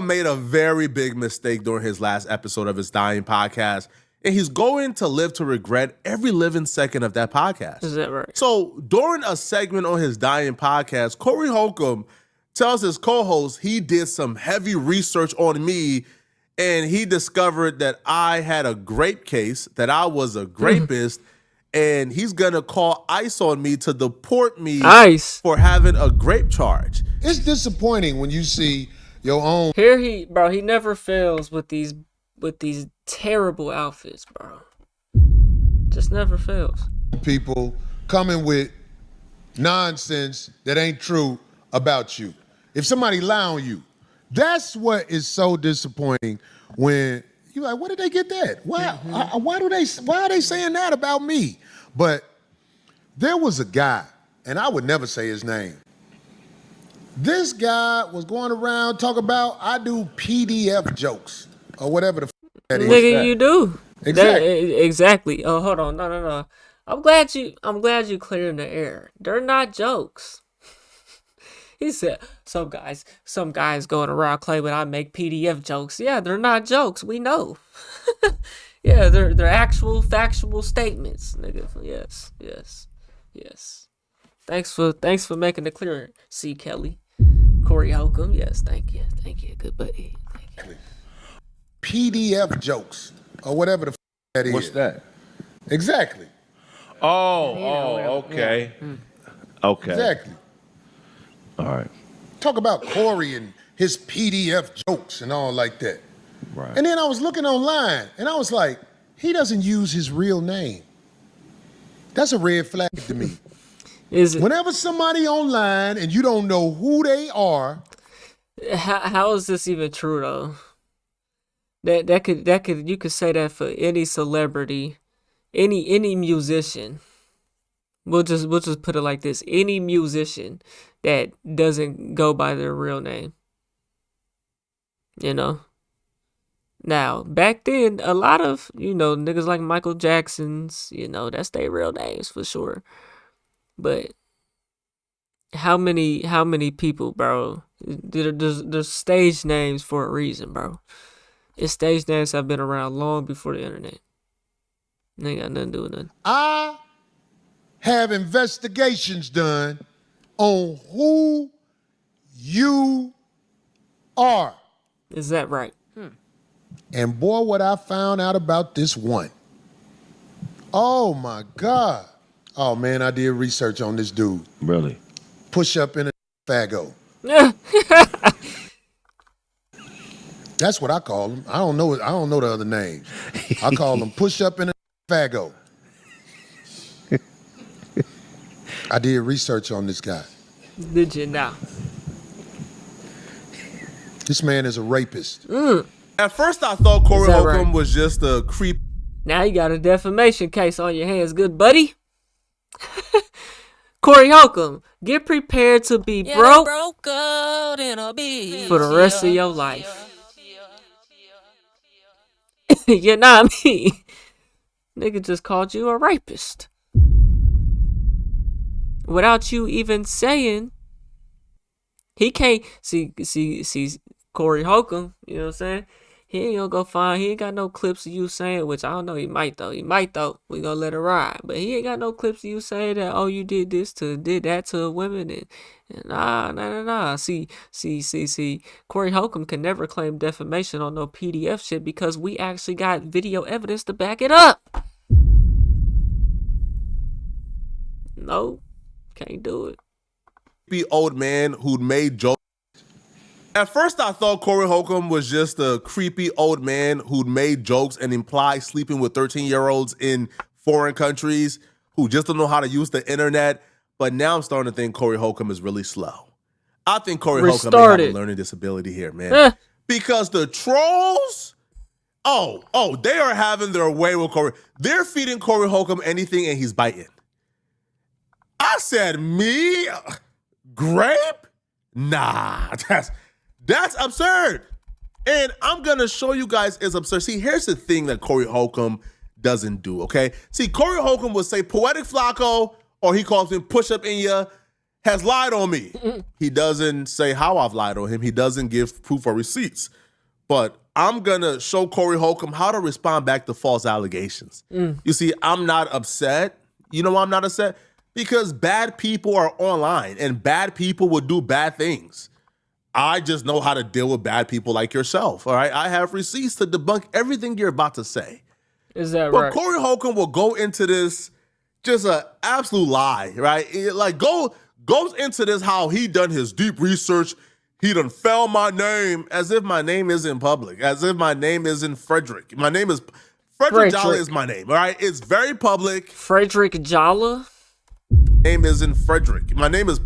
made a very big mistake during his last episode of his dying podcast, and he's going to live to regret every living second of that podcast. Is that right? So during a segment on his dying podcast, Corey Holcomb tells his co-host he did some heavy research on me, and he discovered that I had a grape case, that I was a grapist, and he's gonna call ICE on me to deport me for having a grape charge. It's disappointing when you see your own. Here he never fails with these terrible outfits, bro. Just never fails. People coming with nonsense that ain't true about you. If somebody lie on you, that's what is so disappointing when you're like, where did they get that? Why are they saying that about me? But there was a guy, and I would never say his name. This guy was going around talking about I do PDF jokes or whatever the that is. Nigga, you do. Exactly. Exactly. Oh, hold on. No. I'm glad you clearing the air. They're not jokes. He said some guys going around claiming I make PDF jokes. Yeah, they're not jokes. We know. Yeah, they're actual factual statements, nigga. Yes. Thanks for making it clear, C. Kelly. Corey Holcomb, yes, thank you, good buddy. Thank you. PDF jokes or whatever the that is. What's that? Exactly. Okay. Okay. Exactly. All right. Talk about Corey and his PDF jokes and all like that. Right. And then I was looking online and I was like, he doesn't use his real name. That's a red flag to me. Is it? Whenever somebody online and you don't know who they are. How is this even true though? That could you could say that for any celebrity, any musician. We'll just put it like this: any musician that doesn't go by their real name. You know. Now, back then, a lot of, niggas like Michael Jackson's, that's their real names for sure. But how many people, bro? There's stage names for a reason, bro. It's stage names have been around long before the internet. They ain't got nothing to do with nothing. I have investigations done on who you are. Is that right? And boy, what I found out about this one. Oh my God. Oh man, I did research on this dude. Really? Push up in a fago. That's what I call him. I don't know the other names. I call him push up in a fago. I did research on this guy. Did you now? This man is a rapist. At first, I thought Corey Holcomb was just a creep. Now you got a defamation case on your hands, good buddy. Corey Holcomb, get prepared to be broke for the rest of your life. You know what I mean? Nigga just called you a rapist. Without you even saying, he can't see Corey Holcomb, you know what I'm saying? He ain't gonna go find, he ain't got no clips of you saying, which I don't know, he might though. We gonna let it ride. But he ain't got no clips of you saying that, oh, you did that to women and nah. See, Corey Holcomb can never claim defamation on no PDF shit because we actually got video evidence to back it up. No, can't do it. Creepy old man who'd made jokes. At first, I thought Corey Holcomb was just a creepy old man who'd made jokes and implied sleeping with 13-year-olds in foreign countries who just don't know how to use the internet. But now I'm starting to think Corey Holcomb is really slow. I think Corey Holcomb may have a learning disability here, man. Because the trolls, they are having their way with Corey. They're feeding Corey Holcomb anything and he's biting. I said, me? Grape? Nah, that's absurd. And I'm going to show you guys it's absurd. See, here's the thing that Corey Holcomb doesn't do, okay? See, Corey Holcomb would say poetic Flacco, or he calls him push up in ya. has lied on me. He doesn't say how I've lied on him. He doesn't give proof or receipts. But I'm going to show Corey Holcomb how to respond back to false allegations. You see, I'm not upset. You know why I'm not upset? Because bad people are online and bad people will do bad things. I just know how to deal with bad people like yourself, all right? I have receipts to debunk everything you're about to say. Is that But right? Corey Holcomb will go into this just an absolute lie, right? Goes into this how he done his deep research. He done found my name as if my name is in public, as if my name isn't Frederick. My name is Frederick Jolly is my name, all right? It's very public. Frederick Jolly? Name isn't Frederick. My name is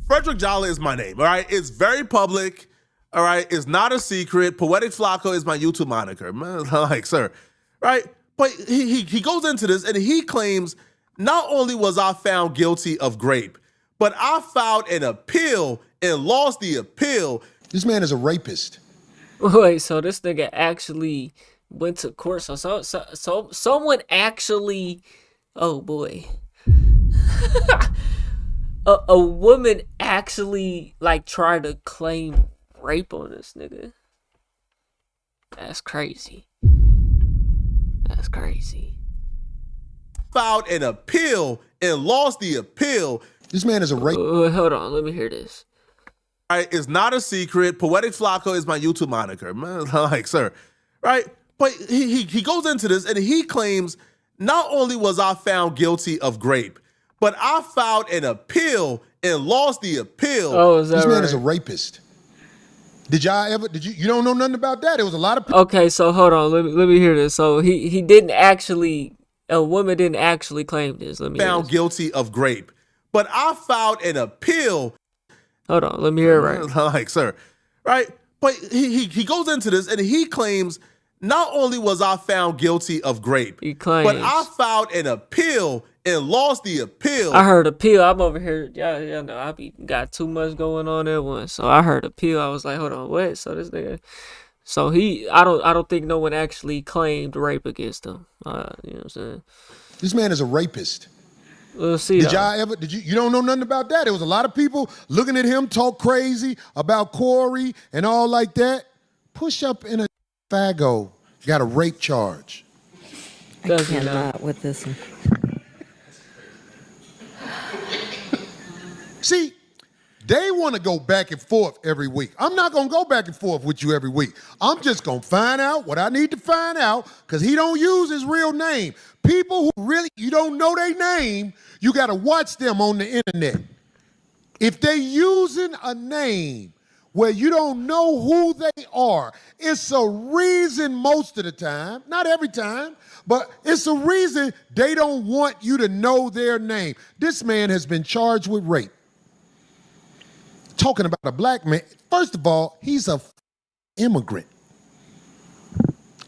Frederick Jolly is my name, all right? It's very public, all right? It's not a secret. Poetic Flacco is my YouTube moniker. Like, sir, right? But he goes into this and he claims not only was I found guilty of grape, but I filed an appeal and lost the appeal. This man is a rapist. Wait, so this nigga actually went to court. So someone actually, oh boy. A woman actually like tried to claim rape on this nigga. That's crazy. That's crazy. Filed an appeal and lost the appeal. This man is a rapist. Hold on, let me hear this. Right, it's not a secret. Poetic Flacco is my YouTube moniker. Like, sir, right? But he goes into this and he claims not only was I found guilty of grape, but I filed an appeal and lost the appeal. Oh, is that This man right? is a rapist. Did you don't know nothing about that? It was a lot of people. Okay, so hold on, let me hear this. So he didn't actually, a woman didn't actually claim this. Let me hear Found this. guilty of grape, but I filed an appeal. Hold on, let me hear it right. Like, sir, right? But he goes into this and he claims not only was I found guilty of grape, He claims. but I filed an appeal and lost the appeal. I heard appeal. I'm over here. Y'all know I got too much going on at once. So I heard appeal. I was like, hold on, what? So this nigga. So I don't think no one actually claimed rape against him. You know what I'm saying? This man is a rapist. We'll see. You don't know nothing about that? It was a lot of people looking at him talk crazy about Corey and all like that. Push up in a fago. Got a rape charge. Does he Cannot with this one. See, they want to go back and forth every week. I'm not going to go back and forth with you every week. I'm just going to find out what I need to find out because he don't use his real name. People who really, you don't know their name, you got to watch them on the internet. If they using a name where you don't know who they are, it's a reason most of the time, not every time, but it's a reason they don't want you to know their name. This man has been charged with rape. Talking about a black man, first of all, he's a immigrant.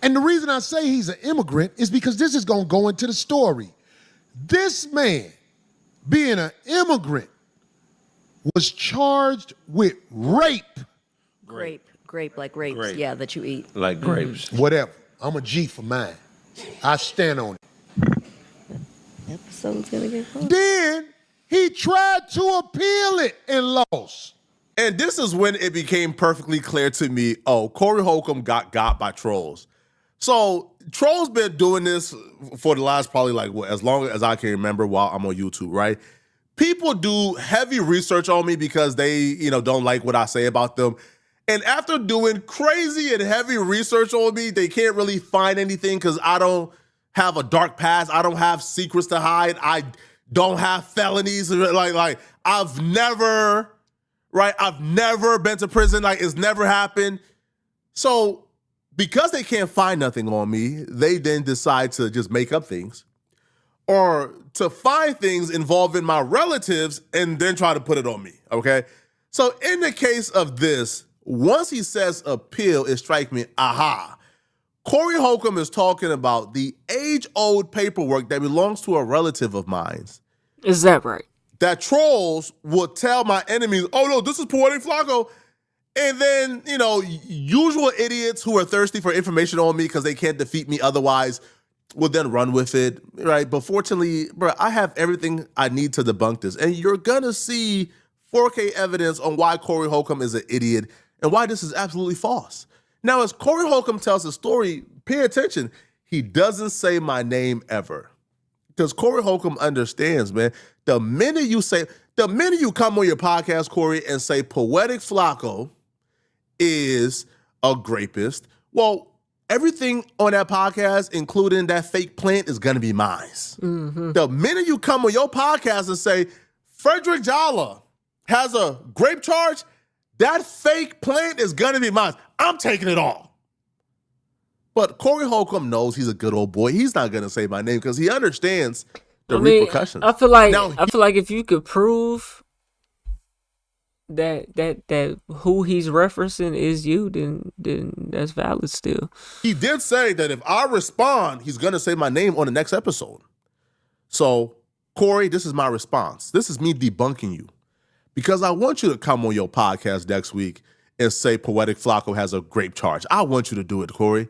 And the reason I say he's an immigrant is because this is going to go into the story. This man, being an immigrant, was charged with rape. Grape like grapes, yeah, that you eat. Like grapes. Whatever. I'm a G for mine. I stand on it. Episode's gonna get fun. Then he tried to appeal it and lost. And this is when it became perfectly clear to me, oh, Corey Holcomb got by trolls. So trolls been doing this for the last probably as long as I can remember while I'm on YouTube, right? People do heavy research on me because they, don't like what I say about them. And after doing crazy and heavy research on me, they can't really find anything because I don't have a dark past. I don't have secrets to hide. I don't have felonies. Like I've never been to prison. Like it's never happened. So because they can't find nothing on me, they then decide to just make up things or to find things involving my relatives and then try to put it on me, okay? So in the case of this, once he says appeal, it strikes me, aha. Corey Holcomb is talking about the age-old paperwork that belongs to a relative of mine. Is that right? That trolls will tell my enemies, oh no, this is Poetic Flacco. And then, usual idiots who are thirsty for information on me because they can't defeat me otherwise will then run with it, right? But fortunately, bro, I have everything I need to debunk this. And you're going to see 4K evidence on why Corey Holcomb is an idiot and why this is absolutely false. Now, as Corey Holcomb tells the story, pay attention. He doesn't say my name ever. Because Corey Holcomb understands, man, the minute you come on your podcast, Corey, and say Poetic Flacco is a grapist, well, everything on that podcast, including that fake plant, is going to be mine. Mm-hmm. The minute you come on your podcast and say Frederick Jalla has a grape charge, that fake plant is going to be mine. I'm taking it all. But Corey Holcomb knows he's a good old boy. He's not going to say my name because he understands the repercussions. I feel like if you could prove that who he's referencing is you, then that's valid still. He did say that if I respond, he's going to say my name on the next episode. So, Corey, this is my response. This is me debunking you. Because I want you to come on your podcast next week and say Poetic Flacco has a grape charge. I want you to do it, Corey.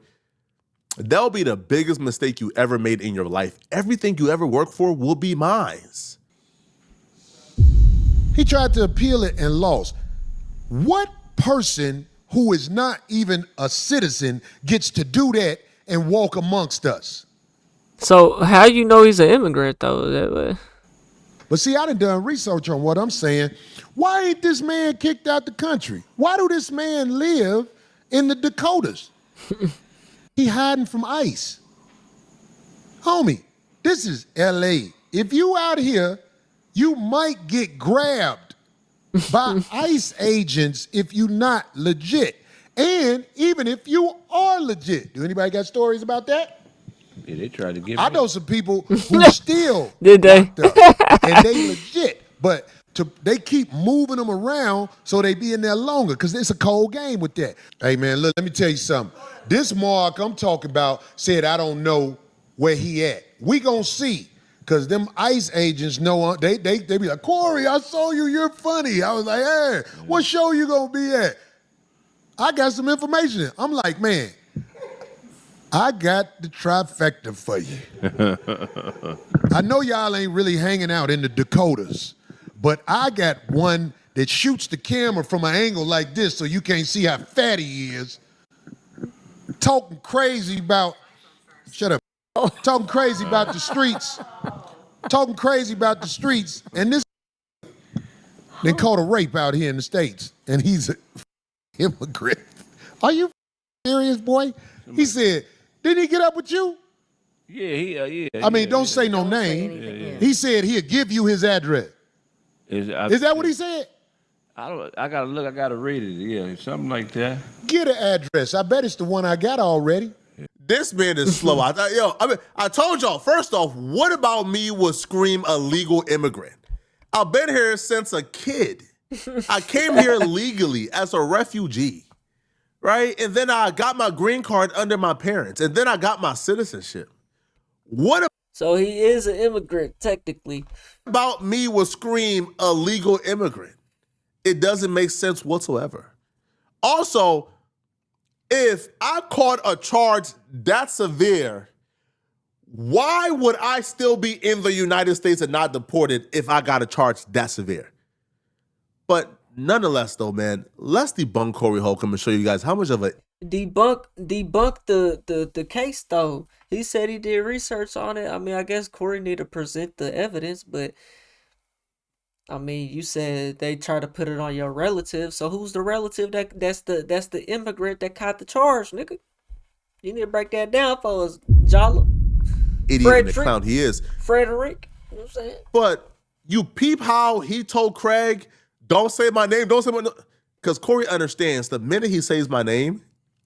That'll be the biggest mistake you ever made in your life. Everything you ever worked for will be mine. He tried to appeal it and lost. What person who is not even a citizen gets to do that and walk amongst us? So how you know he's an immigrant though? That way? But see, I done research on what I'm saying. Why ain't this man kicked out the country? Why do this man live in the Dakotas? He hiding from ICE. Homie, this is LA. If you out here, you might get grabbed by ICE agents if you not legit. And even if you are legit. Do anybody got stories about that? Yeah, they tried to get I me. know some people who still Did they? locked up, and they legit. But they keep moving them around so they be in there longer because it's a cold game with that. Hey, man, look, let me tell you something. This Mark I'm talking about said I don't know where he at. We gonna see. Because them ICE agents know, they be like, Corey, I saw you, you're funny. I was like, hey, what show you gonna be at? I got some information. I'm like, man, I got the trifecta for you. I know y'all ain't really hanging out in the Dakotas, but I got one that shoots the camera from an angle like this so you can't see how fat he is. Talking crazy about, shut up. Talking crazy about the streets. Talking crazy about the streets. And this then caught a rape out here in the States. And he's an immigrant. Are you serious, boy? He said, didn't he get up with you? Yeah. I mean, don't say no Don't say name. anything, yeah. He said he'll give you his address. Is that what he said? I gotta look. I gotta read it. Yeah, something like that. Get an address. I bet it's the one I got already. This man is slow. I told y'all, first off, what about me would scream illegal immigrant? I've been here since a kid. I came here legally as a refugee, right? And then I got my green card under my parents, and then I got my citizenship. What So he is an immigrant technically. about me would scream illegal immigrant? It doesn't make sense whatsoever. Also, if I caught a charge that severe, why would I still be in the United States and not deported if I got a charge that severe? But nonetheless, though, man, let's debunk Corey Holcomb and show you guys how much of a Debunk the case though. He said he did research on it. I mean, I guess Corey need to present the evidence, but I mean, you said they try to put it on your relative. So who's the relative that's the immigrant that caught the charge, nigga? You need to break that down for us, Jalla. idiot and the clown he is. Frederick. You know what I'm saying? But you peep how he told Craig, don't say my name, don't say my name. Because Corey understands the minute he says my name,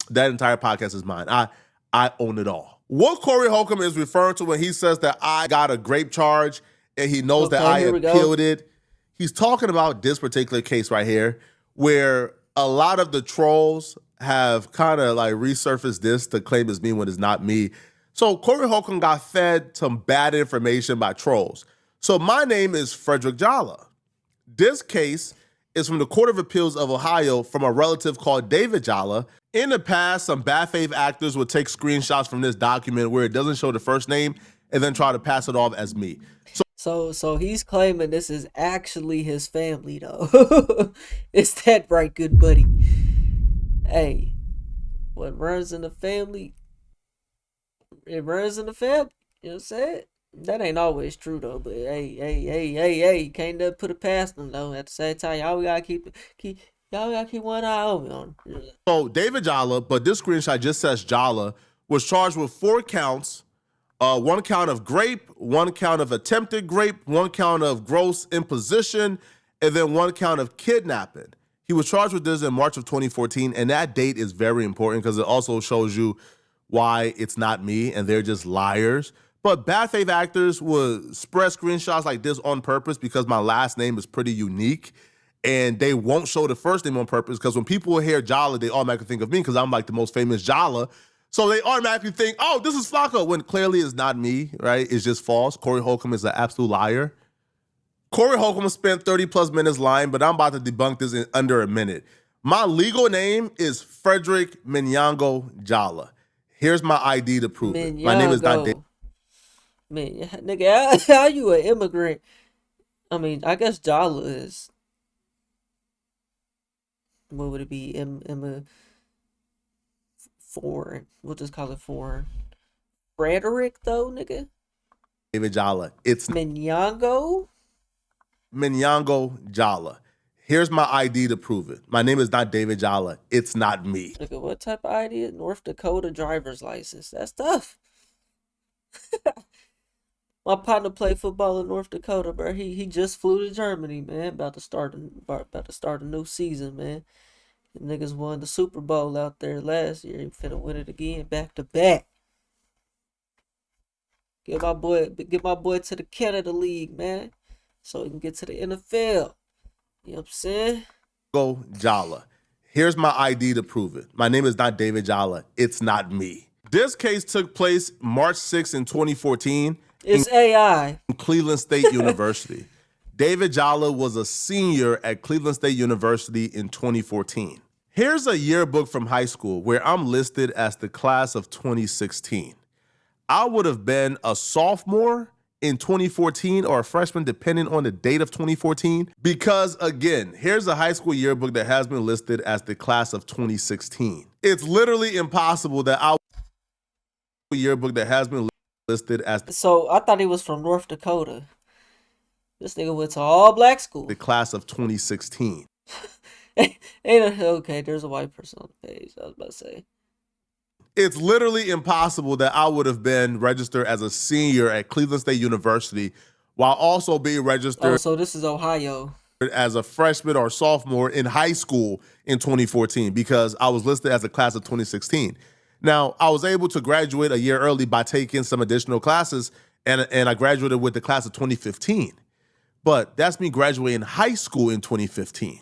that entire podcast is mine. I own it all. What Corey Holcomb is referring to when he says that I got a grape charge and he knows that I appealed it, he's talking about this particular case right here where a lot of the trolls have kind of like resurfaced this to claim it's me when it's not me. So Corey Holcomb got fed some bad information by trolls. So my name is Frederick Jalla. This case is from the Court of Appeals of Ohio from a relative called David Jalla. In the past, some bad faith actors would take screenshots from this document where it doesn't show the first name and then try to pass it off as me. So he's claiming this is actually his family though. Is that right, good buddy? Hey, what runs in the family, it runs in the family. You know what I'm saying? That ain't always true though, but hey, can't never put it past them though. At the same time, y'all gotta keep one eye on him. So David Jala, but this screenshot just says Jala, was charged with 4 counts. 1 count of grape, 1 count of attempted grape, 1 count of gross imposition, and then 1 count of kidnapping. He was charged with this in March of 2014, and that date is very important because it also shows you why it's not me and they're just liars. But bad faith actors would spread screenshots like this on purpose because my last name is pretty unique, and they won't show the first name on purpose because when people hear Jala, they automatically think of me because I'm like the most famous Jala. So they automatically think, oh, this is Flacco, when clearly it's not me, right? It's just false. Corey Holcomb is an absolute liar. Corey Holcomb spent 30 plus minutes lying, but I'm about to debunk this in under a minute. My legal name is Frederick Minyango Jala. Here's my ID to prove it. My name is not David. Man, nigga, how you an immigrant? I mean, I guess Jala is. What would it be? Foreign. We'll just call it foreign. Frederick, though, nigga? David Jala. It's Minyango Jala. Here's my ID to prove it. My name is not David Jala. It's not me. Nigga, what type of ID is North Dakota driver's license? That's tough. My partner played football in North Dakota, bro. He just flew to Germany, man. About to start a new season, man. The niggas won the Super Bowl out there last year. He finna win it again, back to back. Get my boy to the Canada League, man, so he can get to the NFL. You know what I'm saying? Go Jala. Here's my ID to prove it. My name is not David Jala. It's not me. This case took place March 6th in 2014. It's AI. In Cleveland State University. David Jala was a senior at Cleveland State University in 2014. Here's a yearbook from high school where I'm listed as the class of 2016. I would have been a sophomore in 2014 or a freshman depending on the date of 2014 because, again, here's a high school yearbook that has been listed as the class of 2016. It's literally impossible that I yearbook that has been listed as So I thought he was from North Dakota. This nigga went to all black school. the class of 2016. Okay, there's a white person on the page. I was about to say. It's literally impossible that I would have been registered as a senior at Cleveland State University while also being registered. Oh, so this is Ohio. As a freshman or sophomore in high school in 2014 because I was listed as a class of 2016. Now, I was able to graduate a year early by taking some additional classes, and I graduated with the class of 2015. But that's me graduating high school in 2015.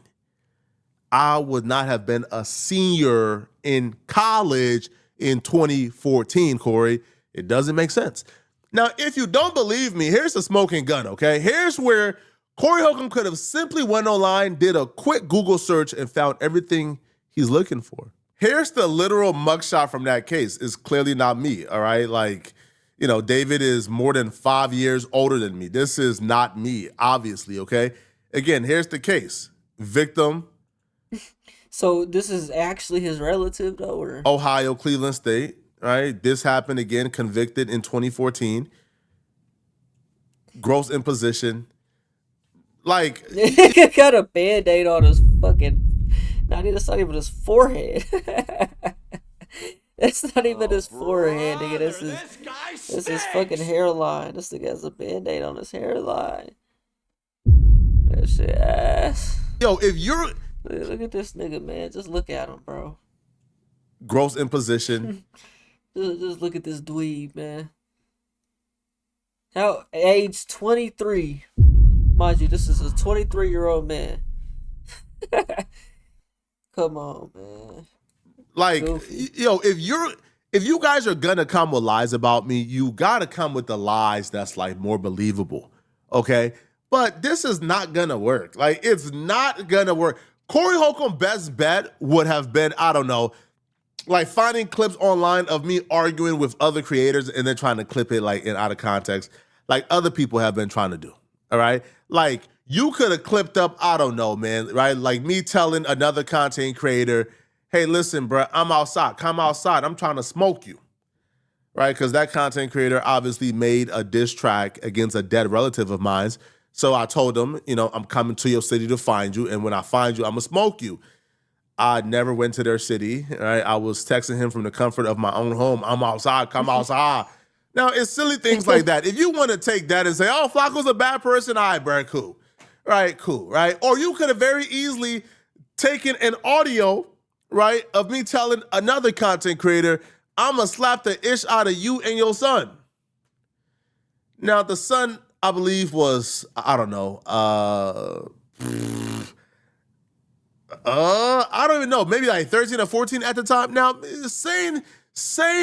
I would not have been a senior in college in 2014, Corey. It doesn't make sense. Now, if you don't believe me, here's the smoking gun, okay? Here's where Corey Holcomb could have simply went online, did a quick Google search, and found everything he's looking for. Here's the literal mugshot from that case. It's clearly not me, all right? Like, you know, David is more than 5 years older than me. This is not me, obviously, okay? Again, here's the case. Victim. So this is actually his relative, though, or? Ohio, Cleveland State, right? This happened again, convicted in 2014. Gross imposition. Like. He got a Band-Aid on his fucking... That's not even his forehead. That's not even his forehead, nigga. This is fucking hairline. This nigga has a Band-Aid on his hairline. That shit ass. Yo, if you're... Look at this nigga, man. Just look at him, bro. Gross imposition. just look at this dweeb, man. How age 23. Mind you, this is a 23-year-old man. Come on, man. Like, yo, if you guys are gonna come with lies about me, you gotta come with the lies that's like more believable, okay? But this is not gonna work. Like, it's not gonna work. Corey Holcomb best bet would have been, I don't know, like finding clips online of me arguing with other creators and then trying to clip it like in out of context. like other people have been trying to do. All right. Like you could have clipped up, I don't know, man, right? Like me telling another content creator, hey, listen, bro, I'm outside. Come outside. I'm trying to smoke you. Right? Because that content creator obviously made a diss track against a dead relative of mine. So I told him, I'm coming to your city to find you. And when I find you, I'm going to smoke you. I never went to their city. Right? I was texting him from the comfort of my own home. I'm outside. Come outside. Now, it's silly things like that. If you want to take that and say, oh, Flacco's a bad person, all right, bro, cool. Right, cool, right? Or you could have very easily taken an audio, right, of me telling another content creator, I'm going to slap the ish out of you and your son. Now, the son, I believe, was, I don't know, I don't even know, maybe like 13 or 14 at the time. Now, saying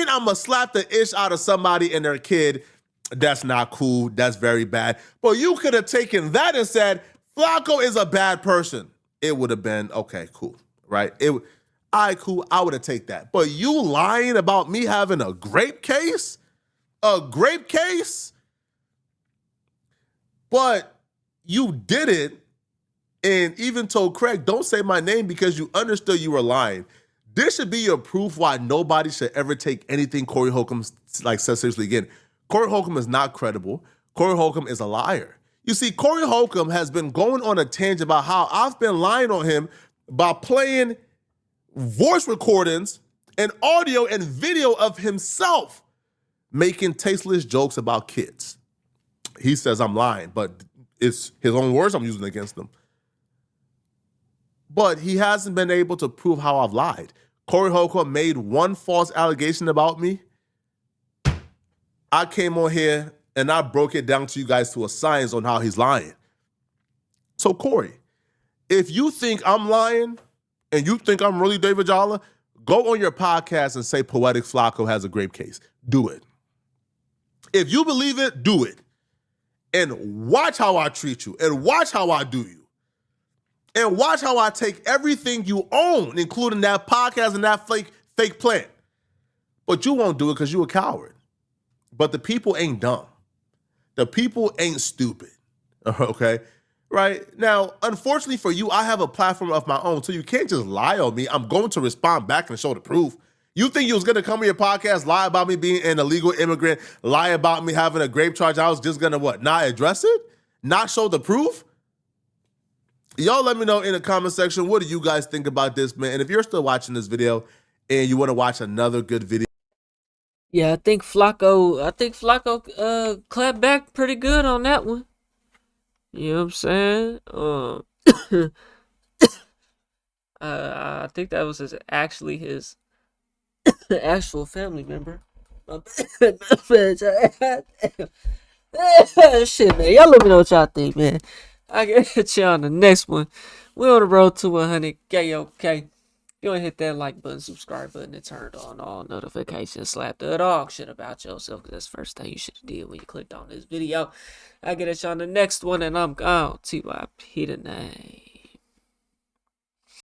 I'm going to slap the ish out of somebody and their kid, that's not cool. That's very bad. But you could have taken that and said, Flacco is a bad person. It would have been, okay, cool, right? All right, cool, I would have taken that. But you lying about me having a grape case? A grape case? But you did it and even told Craig, don't say my name because you understood you were lying. This should be your proof why nobody should ever take anything Corey Holcomb says seriously again. Corey Holcomb is not credible. Corey Holcomb is a liar. You see, Corey Holcomb has been going on a tangent about how I've been lying on him by playing voice recordings and audio and video of himself making tasteless jokes about kids. He says I'm lying, but it's his own words I'm using against him. But he hasn't been able to prove how I've lied. Corey Holcomb made one false allegation about me. I came on here and I broke it down to you guys to a science on how he's lying. So Corey, if you think I'm lying and you think I'm really David Jala, go on your podcast and say Poetic Flacco has a grape case. Do it. If you believe it, do it. And watch how I treat you. And watch how I do you. And watch how I take everything you own, including that podcast and that fake plant. But you won't do it because you're a coward. But the people ain't dumb. The people ain't stupid. Okay? Right? Now, unfortunately for you, I have a platform of my own, so you can't just lie on me. I'm going to respond back and show the proof. You think you was going to come on your podcast, lie about me being an illegal immigrant, lie about me having a grape charge, I was just going to what? Not address it? Not show the proof? Y'all let me know in the comment section, what do you guys think about this, man? And if you're still watching this video and you want to watch another good video. Yeah, I think Flacco clapped back pretty good on that one. You know what I'm saying? I think that was his actual family member. Shit, man. Y'all let me know what y'all think, man. I get you on the next one. We're on the road to 100K, okay? Go and hit that like button, subscribe button, and turn on all notifications. Slap the dog shit about yourself, because that's the first thing you should have did when you clicked on this video. I get at you on the next one, and I'm gone. TYP tonight.